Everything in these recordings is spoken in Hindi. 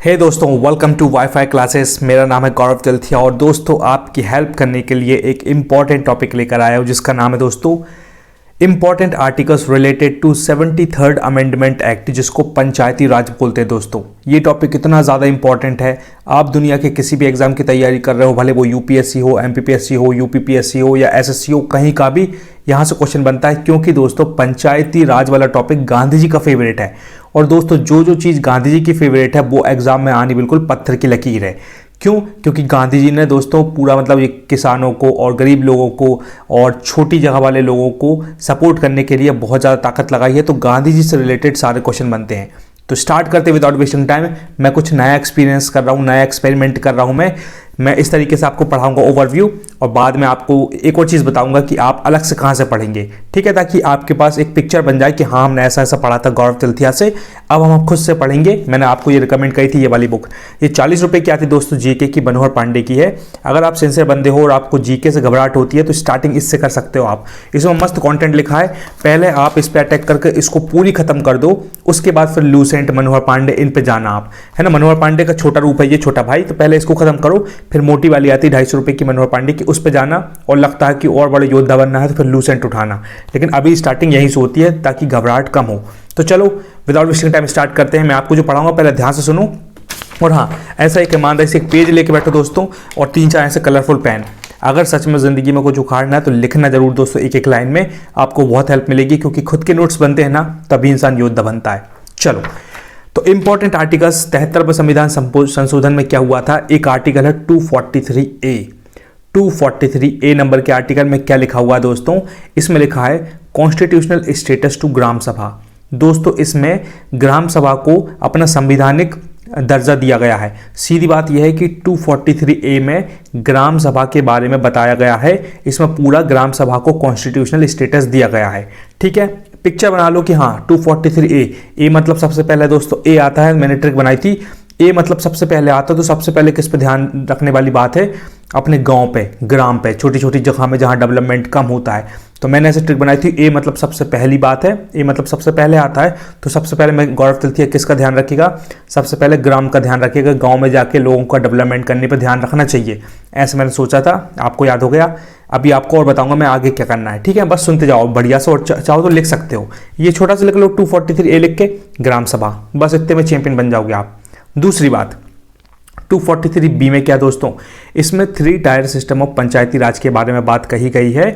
हे दोस्तों, वेलकम टू वाईफाई क्लासेस। मेरा नाम है गौरव जलथिया और दोस्तों आपकी हेल्प करने के लिए एक इम्पॉर्टेंट टॉपिक लेकर आया हूँ जिसका नाम है दोस्तों important articles related to 73rd amendment act, जिसको पंचायती राज बोलते हैं। दोस्तों ये टॉपिक इतना ज़्यादा इंपॉर्टेंट है, आप दुनिया के किसी भी एग्जाम की तैयारी कर रहे हो, भले वो यूपीएससी हो, एमपीपीएससी हो, यूपीपीएससी हो या एसएससी हो, कहीं का भी यहाँ से क्वेश्चन बनता है। क्योंकि दोस्तों पंचायती राज वाला टॉपिक गांधी जी का फेवरेट है और दोस्तों जो चीज़ गांधी जी की फेवरेट है वो एग्जाम में आनी बिल्कुल पत्थर की लकीर है। क्यों? क्योंकि गांधी जी ने दोस्तों पूरा मतलब ये किसानों को और गरीब लोगों को और छोटी जगह वाले लोगों को सपोर्ट करने के लिए बहुत ज़्यादा ताकत लगाई है। तो गांधी जी से रिलेटेड सारे क्वेश्चन बनते हैं। तो स्टार्ट करते विदाउट वेस्टिंग टाइम। मैं कुछ नया एक्सपीरियंस कर रहा हूँ, नया एक्सपेरिमेंट कर रहा हूँ। मैं इस तरीके से आपको पढ़ाऊंगा ओवरव्यू और बाद में आपको एक और चीज़ बताऊंगा कि आप अलग से कहाँ से पढ़ेंगे, ठीक है, ताकि आपके पास एक पिक्चर बन जाए कि हाँ हमने ऐसा ऐसा पढ़ा था गौरव जलथिया से, अब हम खुद से पढ़ेंगे। मैंने आपको ये रिकमेंड करी थी ये वाली बुक। ये 40 रुपये की आती दोस्तों, जीके की, मनोहर पांडे की है। अगर आप सिंसियर बंदे हो और आपको जीके से घबराहट होती है तो स्टार्टिंग इससे कर सकते हो आप। इसमें मस्त कॉन्टेंट लिखा है, पहले आप इस पर अटैक करके इसको पूरी खत्म कर दो, उसके बाद फिर लूसेंट, मनोहर पांडे, इन पे जाना आप, है ना। मनोहर पांडे का छोटा रूप है ये, छोटा भाई, तो पहले इसको खत्म करो, फिर मोटी वाली आती 250 रुपये की मनोहर पांडे की, उस पर जाना और लगता है कि और बड़े योद्धा बनना है तो फिर लूसेंट उठाना। लेकिन अभी स्टार्टिंग यहीं से होती है ताकि घबराहट कम हो। तो चलो विदाउट वेस्टिंग टाइम स्टार्ट करते हैं। मैं आपको जो पढ़ाऊंगा पहले ध्यान से सुनो और हाँ ऐसा एक ईमानदारी से एक पेज लेके बैठो दोस्तों और 3-4 ऐसे कलरफुल पेन। अगर सच में ज़िंदगी में कुछ उखाड़ना है तो लिखना जरूर दोस्तों, एक एक लाइन में, आपको बहुत हेल्प मिलेगी। क्योंकि खुद के नोट्स बनते हैं ना तभी इंसान योद्धा बनता है। चलो तो इंपॉर्टेंट आर्टिकल्स 73वें संविधान संशोधन में क्या हुआ था। एक आर्टिकल है 243A। 243A नंबर के आर्टिकल में क्या लिखा हुआ है दोस्तों, इसमें लिखा है कॉन्स्टिट्यूशनल स्टेटस टू ग्राम सभा। दोस्तों इसमें ग्राम सभा को अपना संवैधानिक दर्जा दिया गया है। सीधी बात यह है कि 243A में ग्राम सभा के बारे में बताया गया है। इसमें पूरा ग्राम सभा को कॉन्स्टिट्यूशनल स्टेटस दिया गया है, ठीक है। पिक्चर बना लो कि हाँ 243A, ए मतलब सबसे पहले दोस्तों ए आता है, मैंने ट्रिक बनाई थी, ए मतलब सबसे पहले आता है। तो सबसे पहले किस पे ध्यान रखने वाली बात है, अपने गांव पे, ग्राम पे, छोटी छोटी जगह में जहां डेवलपमेंट कम होता है। तो मैंने ऐसे ट्रिक बनाई थी, ए मतलब सबसे पहली बात है, ए मतलब सबसे पहले आता है। तो सबसे पहले मैं गौरव जलथिया किसका ध्यान रखिएगा, सबसे पहले ग्राम का ध्यान रखिएगा, गांव में जाके लोगों का डेवलपमेंट करने पर ध्यान रखना चाहिए। ऐसे मैंने सोचा था, आपको याद हो गया। अभी आपको और बताऊंगा मैं आगे क्या करना है, ठीक है, बस सुनते जाओ बढ़िया से। और चाहो तो लिख सकते हो, ये छोटा सा लिख लो 243A लिख के ग्राम सभा, बस इतने में चैंपियन बन जाओगे आप। दूसरी बात 243B में क्या दोस्तों, इसमें 3 टायर सिस्टम ऑफ पंचायती राज के बारे में बात कही गई है।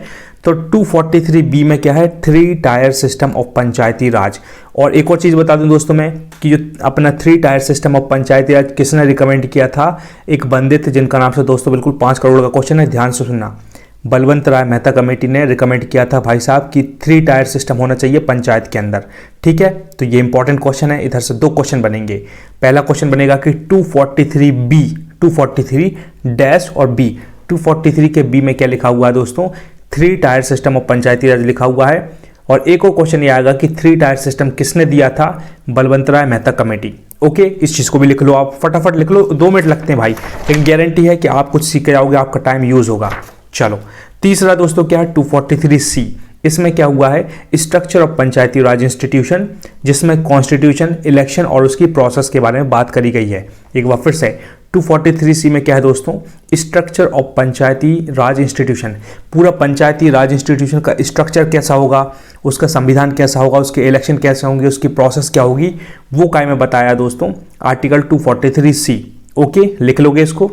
तो 243B में क्या है, 3 टायर सिस्टम ऑफ पंचायती राज। और एक और चीज़ बता दूं दोस्तों मैं कि जो अपना 3 टायर सिस्टम ऑफ पंचायती राज किसने रिकमेंड किया था, एक बंदे थे जिनका नाम से दोस्तों बिल्कुल 5 करोड़ का क्वेश्चन है, ध्यान से सुनना। बलवंत राय मेहता कमेटी ने रिकमेंड किया था भाई साहब कि 3 टायर सिस्टम होना चाहिए पंचायत के अंदर, ठीक है। तो ये इंपॉर्टेंट क्वेश्चन है, इधर से 2 क्वेश्चन बनेंगे। पहला क्वेश्चन बनेगा कि 243B, 243 और B, 243 के B में क्या लिखा हुआ है दोस्तों, 3 टायर सिस्टम ऑफ पंचायती राज लिखा हुआ है। और एक और क्वेश्चन ये आएगा कि 3 टायर सिस्टम किसने दिया था, बलवंत राय मेहता कमेटी। ओके, इस चीज़ को भी लिख लो आप, फटाफट लिख लो, 2 मिनट लगते हैं भाई, लेकिन गारंटी है कि आप कुछ सीख के जाओगे, आपका टाइम यूज होगा। चलो तीसरा दोस्तों क्या है, 243C। इसमें क्या हुआ है, structure of Panchayati Raj institution, जिसमें कॉन्स्टिट्यूशन, इलेक्शन और उसकी प्रोसेस के बारे में बात करी गई है। एक बार फिर से 243C में क्या है दोस्तों, structure of Panchayati Raj institution, पूरा पंचायती राज इंस्टीट्यूशन का स्ट्रक्चर कैसा होगा, उसका संविधान कैसा होगा, उसके इलेक्शन कैसे होंगे, उसकी प्रोसेस क्या होगी, वो काय में बताया दोस्तों आर्टिकल 243C। ओके, लिख लोगे, इसको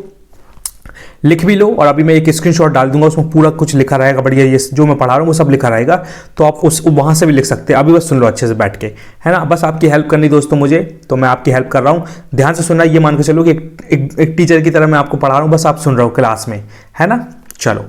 लिख भी लो। और अभी मैं एक स्क्रीनशॉट डाल दूंगा, उसमें पूरा कुछ लिखा रहेगा बढ़िया, ये जो मैं पढ़ा रहा हूँ वो सब लिखा रहेगा, तो आप उस वहाँ से भी लिख सकते हैं। अभी बस सुन लो अच्छे से बैठ के, है ना, बस आपकी हेल्प करनी दोस्तों मुझे, तो मैं आपकी हेल्प कर रहा हूँ। ध्यान से सुनना, ये मान के चलो कि एक टीचर की तरह मैं आपको पढ़ा रहा हूँ, बस आप सुन रहे हो क्लास में, है ना। चलो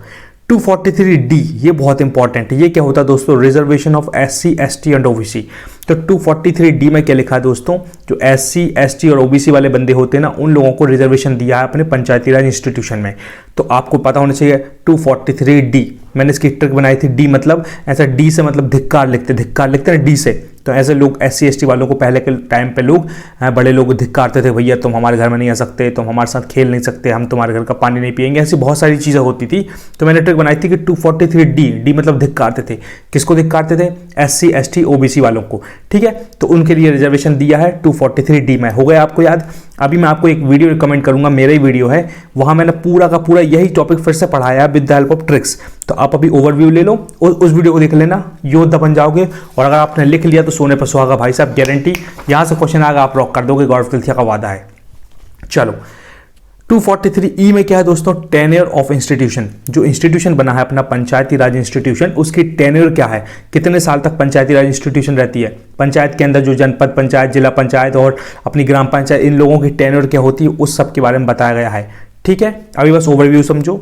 243D, ये बहुत इंपॉर्टेंट है। ये क्या होता है दोस्तों, reservation of SC, ST and OBC। तो 243D में क्या लिखा है दोस्तों, जो SC, ST और OBC वाले बंदे होते हैं ना, उन लोगों को रिजर्वेशन दिया है अपने पंचायती राज इंस्टीट्यूशन में। तो आपको पता होना चाहिए 243D। मैंने इसकी ट्रिक बनाई थी, D मतलब ऐसा, D से मतलब धिक्कार लिखते हैं ना D से, तो ऐसे लोग SC ST वालों को पहले के टाइम पे लोग बड़े लोग धिक्कारते थे, भैया तुम हमारे घर में नहीं आ सकते, तुम हमारे साथ खेल नहीं सकते, हम तुम्हारे घर का पानी नहीं पियेंगे, ऐसी बहुत सारी चीज़ें होती थी। तो मैंने ट्रिक बनाई थी कि 243D मतलब धिक्कारते थे। किसको धिक्कारते थे? SC ST OBC वालों को, ठीक है। तो उनके लिए रिजर्वेशन दिया है 243D में। हो गया आपको याद? अभी मैं आपको एक वीडियो रिकमेंड करूंगा, मेरा ही वीडियो है, वहां मैंने पूरा का पूरा यही टॉपिक फिर से पढ़ाया है with the help of tricks. तो आप अभी ओवरव्यू ले लो, उस वीडियो को देख लेना, योद्धा बन जाओगे। और अगर आपने लिख लिया तो सोने पर सुहागा भाई साहब, गारंटी। यहां से क्वेश्चन आएगा, आप रॉक कर दोगे, गौरव तिलथिया का वादा है। चलो 243E में क्या है दोस्तों? Tenure of institution. जो इंस्टीट्यूशन बना है अपना पंचायती राज इंस्टीट्यूशन, उसकी टेन्योर क्या है, कितने साल तक पंचायती राज इंस्टीट्यूशन रहती है। पंचायत के अंदर जो जनपद पंचायत, जिला पंचायत और अपनी ग्राम पंचायत, इन लोगों की टेन्योर क्या होती है, उस सब के बारे में बताया गया है, ठीक है। अभी बस ओवरव्यू समझो।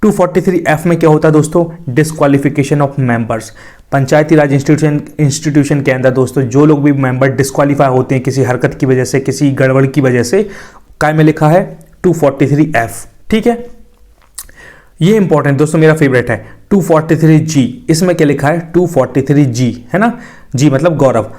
243F में क्या होता है दोस्तों? Disqualification of members. Panchayati Raj institution के अंदर दोस्तों जो लोग भी मेंबर डिस्क्वालीफाई होते हैं किसी हरकत की वजह से, किसी गड़बड़ की वजह से, काय में लिखा है 243F, ठीक है। ये इंपॉर्टेंट दोस्तों, मेरा फेवरेट है 243G। इसमें क्या लिखा है? 243G है ना, G मतलब Gaurav,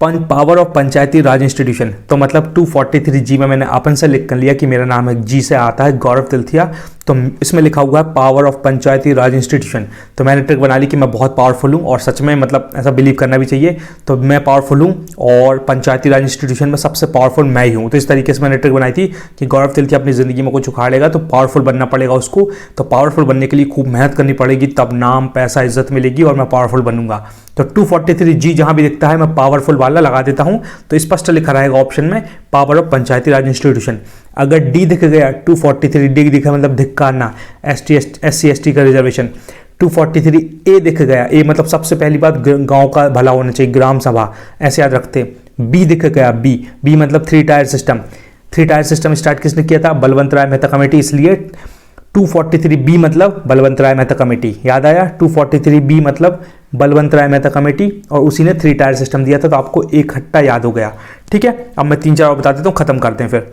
power of Panchayati Raj institution. तो मतलब 243G में मैंने अपन से लिख कर लिया कि मेरा नाम है, G से आता है गौरव तिलथिया, तो इसमें लिखा हुआ है power of Panchayati Raj institution. तो मैंने ट्रिक बना ली कि मैं बहुत पावरफुल हूँ, और सच में मतलब ऐसा बिलीव करना भी चाहिए। तो मैं पावरफुल हूँ और पंचायती राज इंस्टीट्यूशन में सबसे पावरफुल मैं ही हूँ। तो इस तरीके से मैंने ट्रिक बनाई थी कि गौरव तिलथिया अपनी ज़िंदगी में कुछ उखाड़ेगा तो पावरफुल बनना पड़ेगा उसको। तो पावरफुल बनने के लिए खूब मेहनत करनी पड़ेगी, तब नाम, पैसा, इज्जत मिलेगी और मैं पावरफुल बनूंगा। तो 243G जहाँ भी दिखता है मैं पावरफुल वाला लगा देता हूँ, तो स्पष्ट लिखा रहेगा ऑप्शन में power of Panchayati Raj institution. अगर D दिख गया, 243D दिखा मतलब धिक्कारना, SC ST का रिजर्वेशन। 243A दिख गया, A मतलब सबसे पहली बात गांव का भला होना चाहिए, ग्राम सभा, ऐसे याद रखते। B दिख गया, B मतलब 3 tier system. 3 tier system start किसने किया था? बलवंत राय मेहता कमेटी, इसलिए 243B मतलब बलवंत राय मेहता कमेटी। याद आया? 243B मतलब बलवंत राय मेहता कमेटी, और उसी ने 3 टायर सिस्टम दिया था, तो आपको इकट्ठा याद हो गया, ठीक है। अब मैं 3-4 और बता देता हूँ, खत्म करते हैं फिर।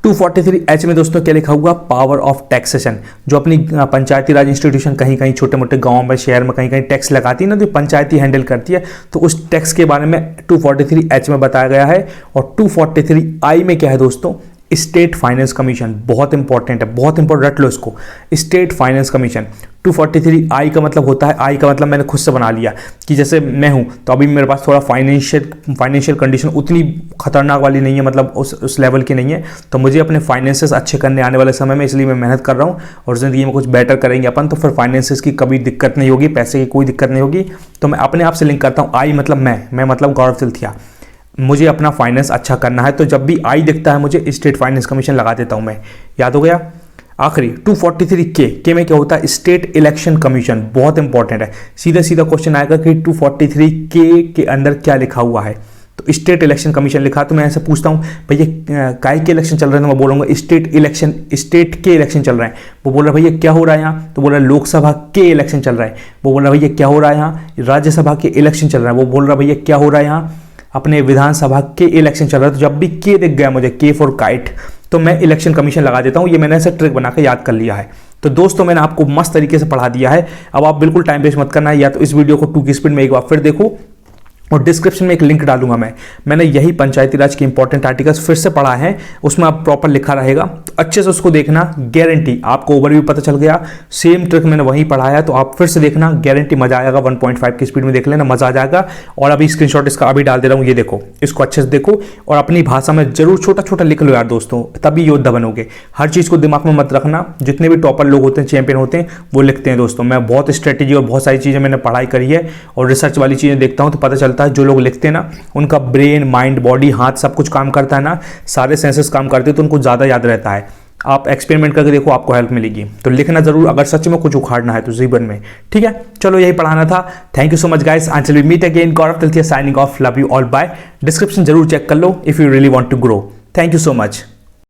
243H में दोस्तों क्या लिखा हुआ? Power of taxation. जो अपनी पंचायती राज इंस्टीट्यूशन कहीं कहीं छोटे मोटे गांव में, शहर में कहीं कहीं टैक्स लगाती है ना, तो पंचायती हैंडल करती है, तो उस टैक्स के बारे में 243H में बताया गया है। और 243I में क्या है दोस्तों? State finance commission. बहुत इंपॉर्टेंट है, बहुत इंपॉर्टेंट, रट लो इसको, स्टेट फाइनेंस कमीशन। 243I का मतलब होता है, आई का मतलब मैंने खुद से बना लिया कि जैसे मैं हूँ तो अभी मेरे पास थोड़ा फाइनेंशियल कंडीशन उतनी खतरनाक वाली नहीं है, मतलब उस लेवल की नहीं है, तो मुझे अपने फाइनेंसेस अच्छे करने आने वाले समय में, इसलिए मैं मेहनत कर रहा हूँ और ज़िंदगी में कुछ बेटर करेंगे अपन, तो फिर फाइनेंसेस की कभी दिक्कत नहीं होगी, पैसे की कोई दिक्कत नहीं होगी। तो मैं अपने आप से लिंक करता हूँ, आई मतलब मैं मतलब गौरव तिलथिया, मुझे अपना फाइनेंस अच्छा करना है, तो जब भी आई दिखता है मुझे स्टेट फाइनेंस कमीशन लगा देता हूं मैं। याद हो गया? आखिरी 243K में क्या होता है? State election commission. बहुत इंपॉर्टेंट है, सीधा सीधा क्वेश्चन आएगा कि 243K के अंदर क्या लिखा हुआ है। तो स्टेट इलेक्शन कमीशन लिखा, तो मैं ऐसे पूछता हूँ भैया काय के इलेक्शन चल रहे हैं, तो मैं बोलूँगा स्टेट के इलेक्शन चल रहे हैं। वो बोल रहा है भैया क्या हो रहा है यहाँ, तो बोल रहा है लोकसभा के इलेक्शन चल रहा है। वो बोल रहा है भैया क्या हो रहा है यहाँ, राज्यसभा के इलेक्शन चल रहा है। वो बोल रहा है भैया क्या हो रहा है यहाँ, अपने विधानसभा के इलेक्शन चल रहा है। तो जब भी के दिख गया मुझे, के फॉर काइट, तो मैं इलेक्शन कमीशन लगा देता हूँ। ये मैंने ऐसा ट्रिक बना के याद कर लिया है। तो दोस्तों मैंने आपको मस्त तरीके से पढ़ा दिया है। अब आप बिल्कुल टाइम वेस्ट मत करना है, या तो इस वीडियो को 2 की स्पीड में एक बार फिर देखो, और डिस्क्रिप्शन में एक लिंक डालूंगा मैंने यही पंचायती राज के इंपॉर्टेंट आर्टिकल्स फिर से पढ़ा है, उसमें आप प्रॉपर लिखा रहेगा, तो अच्छे से उसको देखना, गारंटी आपको ओवरव्यू पता चल गया। सेम ट्रिक मैंने वहीं पढ़ाया, तो आप फिर से देखना, गारंटी मजा आएगा। 1.5 की स्पीड में देख लेना, मजा आ जाएगा। और अभी स्क्रीनशॉट इसका अभी डाल दे रहा हूँ, ये देखो, इसको अच्छे से देखो और अपनी भाषा में जरूर छोटा छोटा लिख लो यार दोस्तों, तभी योद्धा बनोगे। हर चीज़ को दिमाग में मत रखना, जितने भी टॉपर लोग होते हैं, चैंपियन होते हैं, वो लिखते हैं दोस्तों। मैं बहुत स्ट्रेटेजी और बहुत सारी चीज़ें मैंने पढ़ाई करी है और रिसर्च वाली चीज़ें देखता हूँ, तो पता चलता है जो लोग लिखते हैं ना, उनका ब्रेन, माइंड, बॉडी, हाथ सब कुछ काम करता है ना, सारे सेंसेस काम करते हैं, तो उनको ज़्यादा याद रहता है। आप एक्सपेरिमेंट करके देखो, आपको हेल्प मिलेगी। तो लिखना जरूर अगर सच में कुछ उखाड़ना है तो जीवन में, ठीक है। चलो यही पढ़ाना था। Thank you so much guys, until we meet again. Gaurav Tilthiya signing off, love you all, bye. Description जरूर चेक कर लो if you really want to grow. Thank you so much.